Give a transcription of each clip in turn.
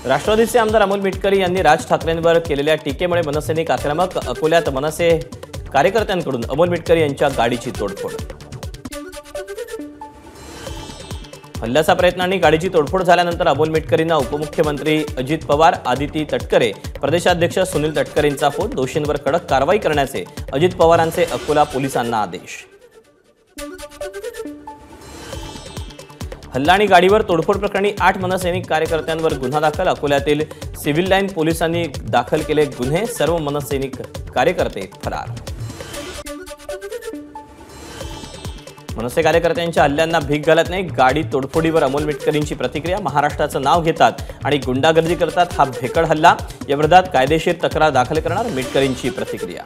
राष्ट्रवादीचे आमदार अमोल मिटकरी यांनी राज ठाकरेंवर केलेल्या टीकेमुळे मनसैनिक आक्रमक। अकोल्यात मनसे कार्यकर्त्यांकडून अमोल मिटकरी यांच्या गाडीची तोडफोड। हल्ल्याचा प्रयत्न आणि गाडीची तोडफोड झाल्यानंतर अमोल मिटकरींना उपमुख्यमंत्री अजित पवार, आदिती तटकरे, प्रदेशाध्यक्ष सुनील तटकरेंचा फोन। दोषींवर कडक कारवाई करण्याचे अजित पवारांचे अकोला पोलिसांना आदेश। हल्ला आणि गाडीवर तोडफोड प्रकरणी 8 मनसैनिक कार्यकर्त्यांवर गुन्हा दाखल। अकोल्यातील सिव्हिल लाईन पोलिसांनी दाखल केले गुन्हे। सर्व मनसैनिक कार्यकर्ते फरार। मनसे कार्यकर्त्यांच्या हल्ल्यांना भीक घालत नाही। गाडी तोडफोडीवर अमोल मिटकरींची प्रतिक्रिया। महाराष्ट्राचं नाव घेतात आणि गुंडागर्दी करतात, हा भेकड हल्ला। या विरोधात कायदेशीर तक्रार दाखल करणार, मिटकरींची प्रतिक्रिया।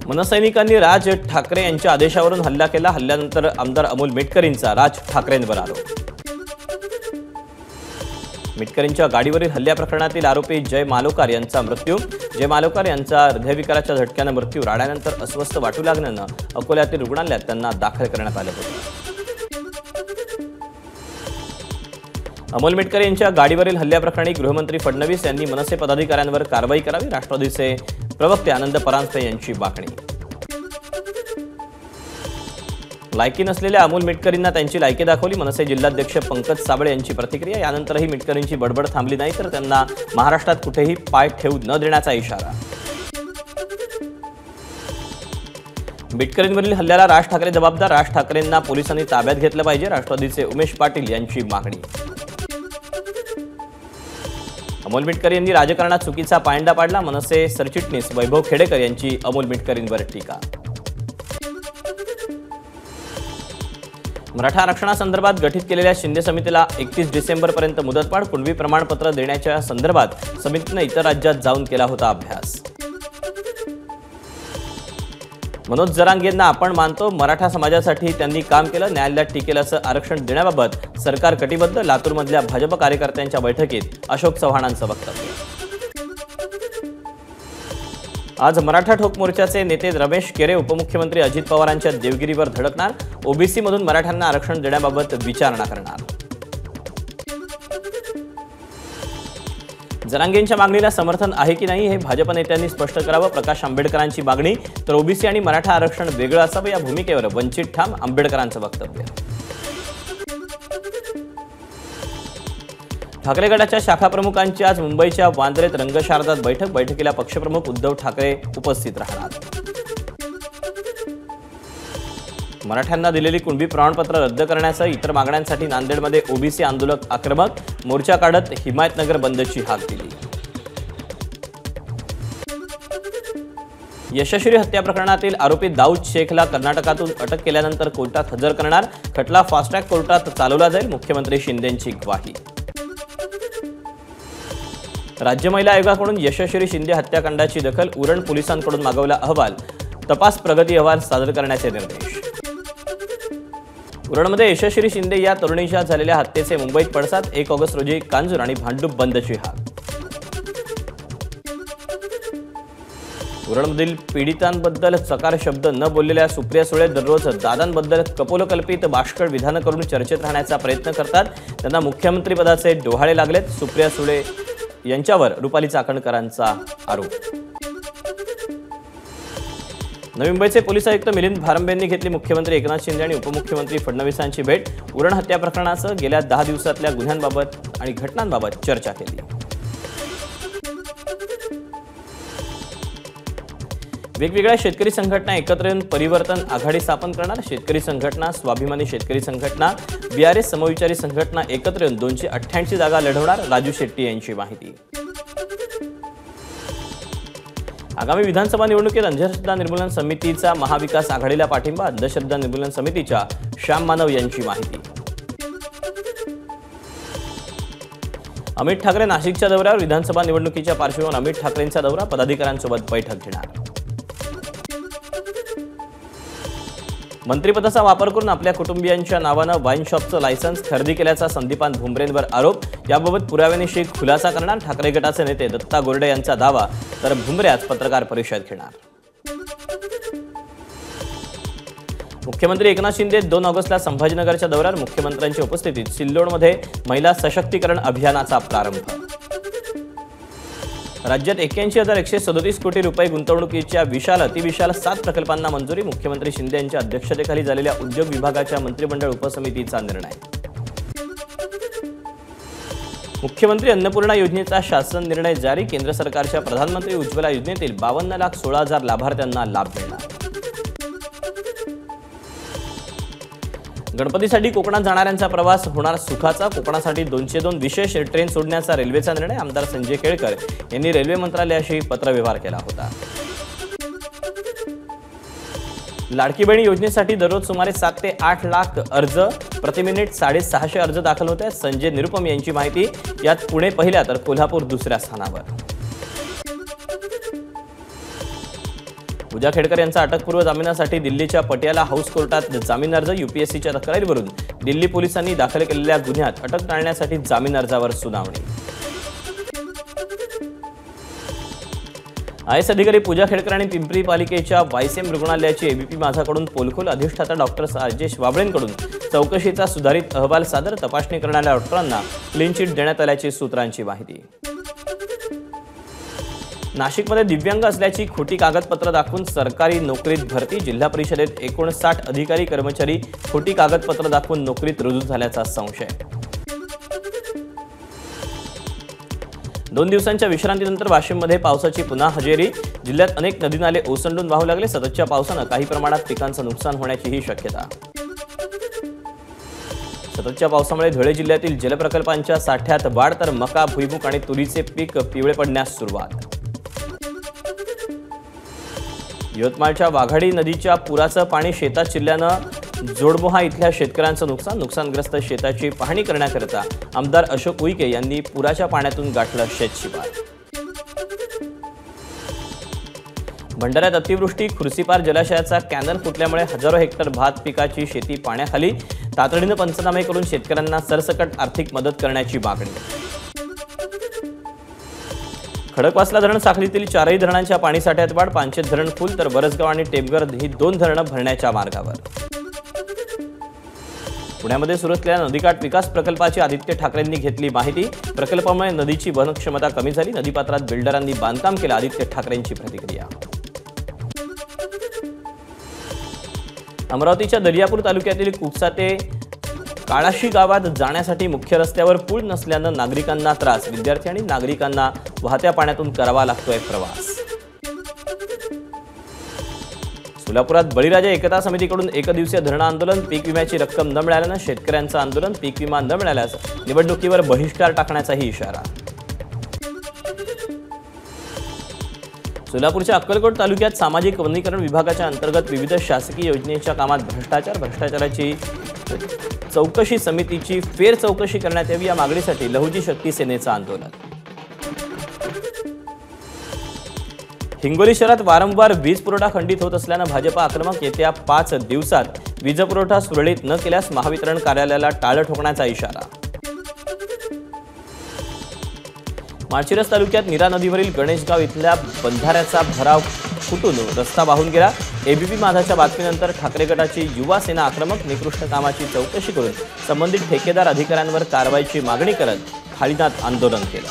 मनसैनिकांनी राज ठाकरे यांच्या आदेशावरून हल्ला केला। हल्ल्यानंतर आमदार अमोल मिटकरींचा राज ठाकरेंवर आरोप। मिटकरींच्या गाडीवरील हल्ल्या प्रकरणातील आरोपी जय मालोकार यांचा मृत्यू। जय मालोकार यांचा हृदयविकाराच्या झटक्याने मृत्यू। राड्यानंतर अस्वस्थ वाटू लागल्यानं अकोल्यातील रुग्णालयात त्यांना दाखल करण्यात आलं होतं। अमोल मिटकरी यांच्या गाडीवरील हल्ल्याप्रकरणी गृहमंत्री फडणवीस यांनी मनसे पदाधिकाऱ्यांवर कारवाई करावी। राष्ट्रवादीचे प्रवक्ते आनंद परांजपे यांची मागणी। लायकी नसलेल्या अमोल मिटकरींना त्यांची लायकी दाखवली। मनसे जिल्हाध्यक्ष पंकज साबळे यांची प्रतिक्रिया। यानंतरही मिटकरींची बडबड थांबली नाही तर त्यांना महाराष्ट्रात कुठेही पाय ठेवू न देण्याचा इशारा। मिटकरींवरील हल्ल्याला राज ठाकरे जबाबदार। राज ठाकरेंना पोलिसांनी ताब्यात घेतलं पाहिजे। राष्ट्रवादीचे उमेश पाटील यांची मागणी। अमोल मिटकरी यांनी राजकारणात चुकीचा पायंडा पाडला। मनसे सरचिटणीस वैभव खेडेकर यांची अमोल मिटकरींवर टीका। मराठा आरक्षणासंदर्भात गठीत केलेल्या शिंदे समितीला 31 डिसेंबरपर्यंत मुदतवाढ। कुणबी प्रमाणपत्र देण्याच्या संदर्भात समितीने इतर राज्यात जाऊन केला होता अभ्यास। मनोज जरांगेंना आपण मानतो, मराठा समाजासाठी त्यांनी काम केलं, न्यायालयात टिकेल असं आरक्षण देण्याबाबत सरकार कटिबद्ध। लातूरमधल्या भाजप कार्यकर्त्यांच्या बैठकीत अशोक चव्हाणांचं वक्तव्य। आज मराठा ठोक मोर्चाचे नेते रमेश केरे उपमुख्यमंत्री अजित पवारांच्या देवगिरीवर धडकणार। ओबीसी मधून मराठ्यांना आरक्षण देण्याबाबत विचारणा करणार। जरांगेंच्या मागणीला समर्थन आहे की नाही हे भाजप नेत्यांनी स्पष्ट करावं। प्रकाश आंबेडकरांची मागणी तर ओबीसी आणि मराठा आरक्षण वेगळं असावं या भूमिकेवर वंचित ठाम। आंबेडकरांचं वक्तव्य। ठाकरे गटाच्या शाखा प्रमुखांची आज मुंबईच्या वांद्रेत रंगशारदात बैठक। बैठकीला पक्षप्रमुख उद्धव ठाकरे उपस्थित राहणार। मराठ्यांना दिलेली कुणबी प्रमाणपत्र रद्द करण्यासह इतर मागण्यांसाठी नांदेडमध्ये ओबीसी आंदोलक आक्रमक। मोर्चा काढत हिमायतनगर बंदची हाक दिली। यशस्वी हत्या प्रकरणातील आरोपी दाऊद शेखला कर्नाटकातून अटक केल्यानंतर कोर्टात हजर करणार। खटला फास्ट ट्रॅक कोर्टात चालवला जाईल, मुख्यमंत्री शिंदेंची ग्वाही। राज्य महिला आयोगाकडून यशस्वी शिंदे हत्याकांडाची दखल। उरण पोलिसांकडून मागवला अहवाल। तपास प्रगती अहवाल सादर करण्याचे निर्देश। उरणमध्ये यशस्वी शिंदे या तरुणीच्या झालेल्या हत्येचे मुंबईत पडसाद। 1 ऑगस्ट रोजी कांजूर आणि भांडूप बंदची हाक। उरणमधील पीडितांबद्दल चकार शब्द न बोललेल्या सुप्रिया सुळे दररोज दादांबद्दल कपोलकल्पित बाष्कळ विधानं करून चर्चेत राहण्याचा प्रयत्न करतात। त्यांना मुख्यमंत्रीपदाचे डोहाळे लागलेत। सुप्रिया सुळे यांच्यावर रुपाली चाकणकरांचा आरोप। नवी मुंबईचे पोलीस आयुक्त मिलिंद भारंबेंनी घेतली मुख्यमंत्री एकनाथ शिंदे आणि उपमुख्यमंत्री फडणवीसांची भेट। उरण हत्या प्रकरणासह गेल्या 10 दिवसातल्या गुन्ह्यांबाबत आणि घटनांबाबत चर्चा केली। वेगवेगळ्या शेतकरी संघटना एकत्र येऊन परिवर्तन आघाडी स्थापन करणार। शेतकरी संघटना, स्वाभिमानी शेतकरी संघटना, बीआरएस समविचारी संघटना एकत्र येऊन 288 जागा लढवणार। राजू शेट्टी यांची माहिती। आगामी विधानसभा निवडणुकीत अंधश्रद्धा निर्मूलन समितीचा महाविकास आघाडीला पाठिंबा। अंधश्रद्धा निर्मूलन समितीच्या श्याम मानव यांची माहिती। अमित ठाकरे नाशिकच्या दौऱ्यावर। विधानसभा निवडणुकीच्या पार्श्वभूमीवर अमित ठाकरेंचा दौरा। पदाधिकाऱ्यांसोबत बैठक घेणार। मंत्रिपदाचा वापर करून आपल्या कुटुंबियांच्या नावानं वाईन शॉपचं लायसन्स खरेदी केल्याचा संदीपान भुमरेंवर आरोप। याबाबत पुराव्यानिशी खुलासा करणार। ठाकरे गटाचे नेते दत्ता गोरडे यांचा दावा, तर भुमरे आज पत्रकार परिषद घेणार। मुख्यमंत्री एकनाथ शिंदे 2 ऑगस्टला संभाजीनगरच्या दौऱ्यावर. मुख्यमंत्र्यांच्या उपस्थितीत सिल्लोडमध्ये महिला सशक्तीकरण अभियानाचा प्रारंभ. राज्यात 81,137 कोटी रुपये गुंतवणुकीच्या अतिविशाल 7 प्रकल्पांना मंजुरी. मुख्यमंत्री शिंदे यांच्या अध्यक्षतेखाली झालेल्या उद्योग विभागाच्या मंत्रिमंडळ उपसमितीचा निर्णय. मुख्यमंत्री अन्नपूर्णा योजनेचा शासन निर्णय जारी. केंद्र सरकारच्या प्रधानमंत्री उज्ज्वला योजनेतील 52,16,000 लाभार्थ्यांना लाभ मिळणार. गणपतीसाठी कोकणात जाणाऱ्यांचा प्रवास होणार सुखाचा. कोकणासाठी 202 विशेष ट्रेन सोडण्याचा रेल्वेचा निर्णय. आमदार संजय केळकर यांनी रेल्वे मंत्रालयाशी पत्रव्यवहार केला होता. लाडकी बहीण योजनेसाठी दररोज सुमारे 7 ते 8 लाख अर्ज, प्रति मिनिट 650 अर्ज दाखल होत आहेत. संजय निरुपम यांची माहिती. यात पुणे पहिल्या तर कोल्हापूर दुसऱ्या स्थानावर. पूजा खेडकर यांचा अटकपूर्व जामिनासाठी दिल्लीच्या पटियाला हाऊस कोर्टात जामीन अर्ज. यूपीएससीच्या तक्रारीवरून दिल्ली पोलिसांनी दाखल केलेल्या गुन्ह्यात अटक टाळण्यासाठी जामीन अर्जावर सुनावणी. आयएस अधिकारी पूजा खेडकर आणि पिंपरी पालिकेच्या वायसीएम रुग्णालयाची एबीपी माझाकडून पोलखोल. अधिष्ठाता डॉक्टर राजेश वाबळेंकडून चौकशीचा सुधारित अहवाल सादर. तपासणी करणाऱ्या डॉक्टरांना क्लीन चिट देण्यात आल्याची सूत्रांची माहिती. नाशिकमध्ये दिव्यांग असल्याची खोटी कागदपत्र दाखवून सरकारी नोकरीत भरती. जिल्हा परिषदेत 59 अधिकारी कर्मचारी खोटी कागदपत्र दाखवून नोकरीत रुजू झाल्याचा संशय. 2 दिवसांच्या विश्रांतीनंतर वाशिममध्ये पावसाची पुन्हा हजेरी. जिल्ह्यात अनेक नदी नाले ओसंडून वाहू लागले. सततच्या पावसानं काही प्रमाणात पिकांचं नुकसान होण्याचीही शक्यता. सततच्या पावसामुळे धुळे जिल्ह्यातील जलप्रकल्पांच्या साठ्यात वाढ तर मका, भुईमूग आणि तुरीचे पीक पिवळे पडण्यास सुरुवात. यवतमाळच्या वाघाडी नदीच्या पुराचं पाणी शेतात शिरल्यानं जोडमोहा इथल्या शेतकऱ्यांचं नुकसान. नुकसानग्रस्त शेताची पाहणी करण्याकरिता आमदार अशोक उईके यांनी पुराच्या पाण्यातून गाठलं शेतशिवार. भंडाऱ्यात अतिवृष्टी. खुर्सीपार जलाशयाचा कॅनल फुटल्यामुळे हजारो हेक्टर भात पिकाची शेती पाण्याखाली. तातडीनं पंचनामे करून शेतकऱ्यांना सरसकट आर्थिक मदत करण्याची मागणी. खडकवासला धरण साखळीतील 4ही धरणांच्या पाणीसाठ्यात वाढ. पानशेत धरण फुल तर बरसगाव आणि टेमघर ही 2 धरणं भरण्याच्या मार्गावर. पुण्यामध्ये सुरू असलेल्या नदीकाठ विकास प्रकल्पाची आदित्य ठाकरेंनी घेतली माहिती. प्रकल्पामुळे नदीची वहन क्षमता कमी झाली. नदीपात्रात बिल्डरांनी बांधकाम केलं. आदित्य ठाकरेंची प्रतिक्रिया. अमरावतीच्या दर्यापूर तालुक्यातील कुकसा ते काळाशी गावात जाण्यासाठी मुख्य रस्त्यावर पूल नसल्यानं नागरिकांना त्रास. विद्यार्थी आणि नागरिकांना वाहत्या पाण्यातून करावा लागतोय प्रवास. सोलापुरात बळीराजा एकता समितीकडून एकदिवसीय धरणं आंदोलन. पीक विम्याची रक्कम न मिळाल्यानं शेतकऱ्यांचं आंदोलन. पीक विमा न मिळाल्यास निवडणुकीवर बहिष्कार टाकण्याचाही इशारा. सोलापूरच्या अक्कलकोट तालुक्यात सामाजिक वनीकरण विभागाच्या अंतर्गत विविध शासकीय योजनेच्या कामात भ्रष्टाचाराची चौकशी समितीची फेर चौकशी करण्यात यावी. या मागणीसाठी लहुजी शक्ती सेनेचं आंदोलन. हिंगोली शहरात वारंवार वीज पुरवठा खंडित होत असल्यानं भाजप आक्रमक. येत्या 5 दिवसात वीज पुरवठा सुरळीत न केल्यास महावितरण कार्यालयाला टाळं ठोकण्याचा इशारा. माळशिरस तालुक्यात नीरा नदीवरील गणेशगाव इथल्या बंधाऱ्याचा भराव फुटून रस्ता वाहून गेला. एबीपी माझाच्या बातमीनंतर ठाकरे गटाची युवा सेना आक्रमक. निकृष्ट कामाची चौकशी करून संबंधित ठेकेदार अधिकाऱ्यांवर कारवाईची मागणी करत खाडीनाथ आंदोलन केलं.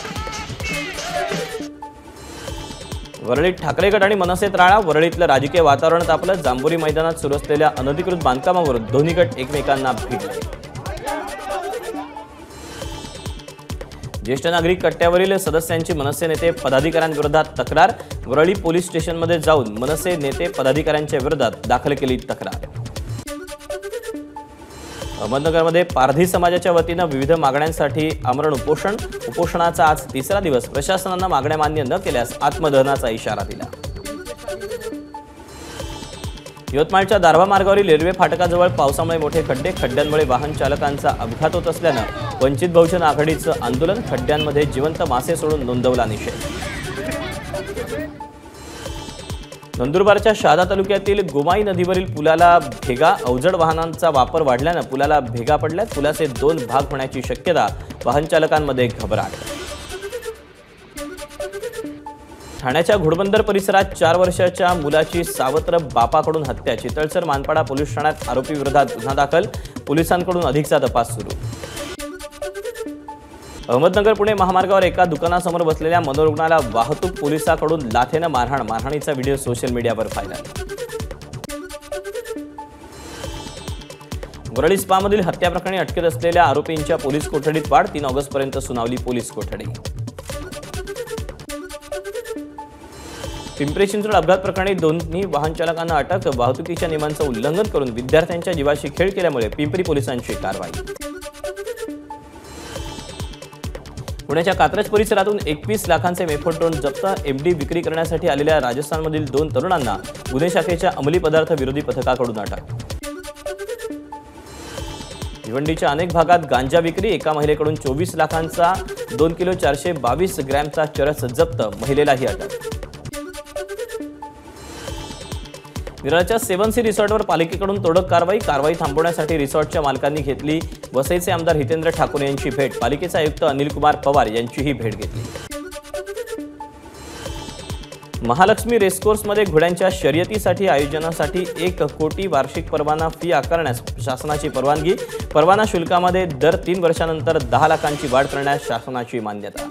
वरळीत ठाकरे गट आणि मनसेत राळा. वरळीतलं राजकीय वातावरण तापलं. जांभोरी मैदानात सुरू असलेल्या अनधिकृत बांधकामावर दोन्ही गट एकमेकांना भिडले. ज्येष्ठ नागरिक कट्ट्यावरील सदस्यांची मनसे नेते पदाधिकाऱ्यांविरोधात तक्रार. वरळी पोलीस स्टेशनमध्ये जाऊन मनसे नेते पदाधिकाऱ्यांच्या विरोधात दाखल केली तक्रार. अहमदनगरमध्ये पारधी समाजाच्या वतीनं विविध मागण्यांसाठी आमरण उपोषण. उपोषणाचा आज 3रा दिवस. प्रशासनानं मागण्या मान्य न केल्यास आत्मदहनाचा इशारा दिला. यवतमाळच्या दारव्हा मार्गावरील रेल्वे फाटकाजवळ पावसामुळे मोठे खड्डे. खड्ड्यांमुळे वाहन चालकांचा अपघात होत असल्यानं वंचित बहुजन आघाडीचं आंदोलन. खड्ड्यांमध्ये जिवंत मासे सोडून नोंदवला निषेध. नंदुरबारच्या शहादा तालुक्यातील गोमाई नदीवरील पुलाला भेगा. अवजड वाहनांचा वापर वाढल्यानं पुलाला भेगा पडल्यात. पुलाचे 2 भाग होण्याची शक्यता. वाहन चालकांमध्ये घबराट. ठाण्याच्या घोडबंदर परिसरात 4 वर्षाच्या मुलाची सावत्र बापाकडून हत्या. चितळसर मानपाडा पोलीस ठाण्यात आरोपी विरोधात गुन्हा दाखल. पोलिसांकडून अधिकचा तपास सुरू. अहमदनगर पुणे महामार्गावर एका दुकानासमोर बसलेल्या मनोरुग्णाला वाहतूक पोलिसांकडून लाथेनं मारहाण. मारहाणीचा व्हिडिओ सोशल मीडियावर व्हायरल. वरळी स्पामधील हत्या प्रकरणी अटकेत असलेल्या आरोपींच्या पोलीस कोठडीत वाढ. 3 ऑगस्टपर्यंत सुनावली पोलीस कोठडी. पिंपरी चिंचवड अपघात प्रकरणी दोन्ही वाहन चालकांना अटक. वाहतुकीच्या नियमांचं उल्लंघन करून विद्यार्थ्यांच्या जीवाशी खेळ केल्यामुळे पिंपरी पोलिसांची कारवाई. पुण्याच्या कात्रज परिसरातून 21 लाखांचे मेफोड ड्रोन जप्त. एमडी विक्री करण्यासाठी आलेल्या राजस्थानमधील 2 तरुणांना गुन्हे शाखेच्या अंमली पदार्थ विरोधी पथकाकडून अटक. भिवंडीच्या अनेक भागात गांजा विक्री. एका महिलेकडून 24 लाखांचा 2 किलो 422 ग्रॅमचा चरस जप्त. महिलेलाही अटक. विरारच्या 7 सी रिसॉर्टवर पालिकेकडून तोडक कारवाई. कारवाई थांबवण्यासाठी रिसॉर्टच्या मालकांनी घेतली वसईचे आमदार हितेंद्र ठाकूर यांची भेट. पालिकेचे आयुक्त अनिल कुमार पवार यांचीही भेट घेतली. महालक्ष्मी रेसकोर्समध्ये घोड्यांच्या शर्यतीसाठी आयोजनासाठी 1 कोटी वार्षिक परवाना फी आकारण्यास शासनाची परवानगी. परवाना शुल्कामध्ये दर 3 वर्षांनंतर 10 लाखांची वाढ करण्यास शासनाची मान्यता.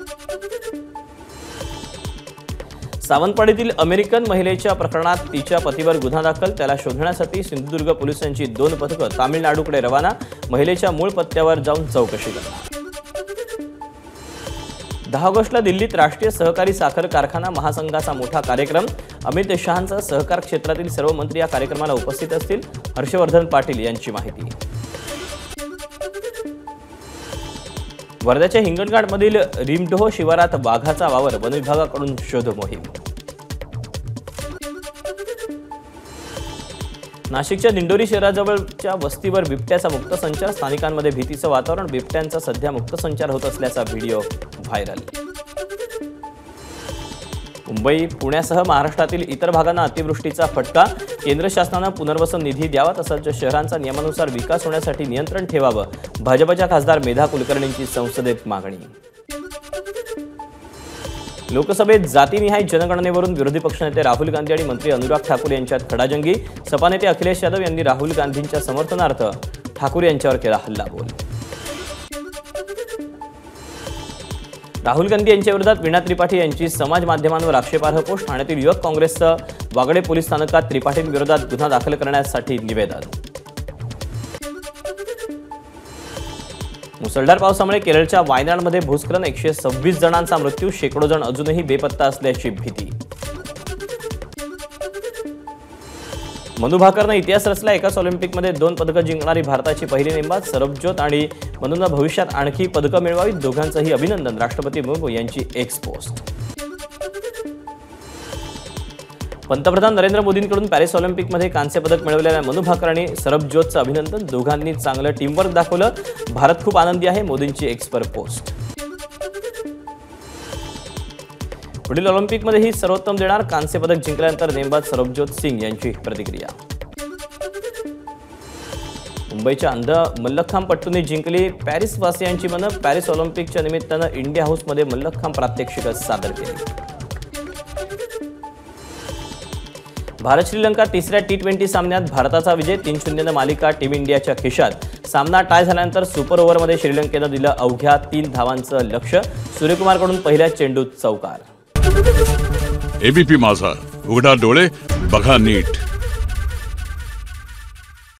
सावंतवाडीतील अमेरिकन महिलेच्या प्रकरणात तिच्या पतीवर गुन्हा दाखल. त्याला शोधण्यासाठी सिंधुदुर्ग पोलिसांची 2 पथकं तामिळनाडूकडे रवाना. महिलेच्या मूळ पत्त्यावर जाऊन चौकशी करणार. 10 ऑगस्टला दिल्लीत राष्ट्रीय सहकारी साखर कारखाना महासंघाचा मोठा कार्यक्रम. अमित शहांसह सहकार क्षेत्रातील सर्व मंत्री या कार्यक्रमाला उपस्थित असतील. हर्षवर्धन पाटील यांची माहिती. वर्ध्याच्या हिंगणघाटमधील रिमडोह शिवारात वाघाचा वावर. वन विभागाकडून शोध मोहीम. नाशिकच्या दिंडोरी शहराजवळच्या वस्तीवर बिबट्याचा मुक्त संचार. स्थानिकांमध्ये भीतीचं वातावरण. बिबट्यांचा सध्या मुक्त संचार होत असल्याचा व्हिडिओ व्हायरल. मुंबई पुण्यासह महाराष्ट्रातील इतर भागांना अतिवृष्टीचा फटका. केंद्र शासनानं पुनर्वसन निधी द्यावा तसंच शहरांचा नियमानुसार विकास होण्यासाठी नियंत्रण ठेवावं. भाजपच्या खासदार मेधा कुलकर्णींची संसदेत मागणी. लोकसभेत जातीनिहाय जनगणनेवरून विरोधी पक्षनेते राहुल गांधी आणि मंत्री अनुराग ठाकूर यांच्यात खडाजंगी. सपा नेते अखिलेश यादव यांनी राहुल गांधींच्या समर्थनार्थ ठाकूर यांच्यावर केला हल्लाबोल. राहुल गांधी यांच्या विरोधात वीणा त्रिपाठी यांची समाज माध्यमांवर आक्षेपार्ह पोस्ट. ठाण्यातील युवक काँग्रेसचं वागळे पोलीस स्थानकात त्रिपाठींविरोधात गुन्हा दाखल करण्यासाठी निवेदन. मुसळधार पावसामुळे केरळच्या वायनाडमध्ये भूस्खलन. 126 जणांचा मृत्यू. शेकडो जण अजूनही बेपत्ता असल्याची भीती. मनु भाकरनं इतिहास रचला. एकाच ऑलिम्पिकमध्ये 2 पदकं जिंकणारी भारताची पहिली नेमबाज. सरबजोत आणि मनुनं भविष्यात आणखी पदकं मिळवावीत. दोघांचंही अभिनंदन. राष्ट्रपती मुर्मू यांची एक्स पोस्ट. पंतप्रधान नरेंद्र मोदींकडून पॅरिस ऑलिम्पिकमध्ये कांस्य पदक मिळवलेल्या मनु भाकर आणि सरबजोतचं अभिनंदन. दोघांनी चांगलं टीमवर्क दाखवलं. भारत खूप आनंदी आहे. मोदींची एक्सवर पोस्ट. पुढील ऑलिम्पिकमध्येही सर्वोत्तम देणार. कांस्य पदक जिंकल्यानंतर नेमबाज सरबजोत सिंग यांची प्रतिक्रिया. मुंबईच्या अंध मल्लखांब पट्टूंनी जिंकली पॅरिस वासियांची मनं. पॅरिस ऑलिम्पिकच्या निमित्तानं इंडिया हाऊसमध्ये मल्लखांब प्रात्यक्षिक सादर केली. भारत श्रीलंका तिसऱ्या T20 सामन्यात भारताचा विजय. 3-0 मालिका टीम इंडियाच्या खिशात. सामना टाय झाल्यानंतर सुपर ओव्हरमध्ये श्रीलंकेनं दिलं अवघ्या 3 धावांचं लक्ष्य. सूर्यकुमारकडून पहिल्या चेंडूत चौकार. एबीपी माझा, उघडा डोळे बघा नीट.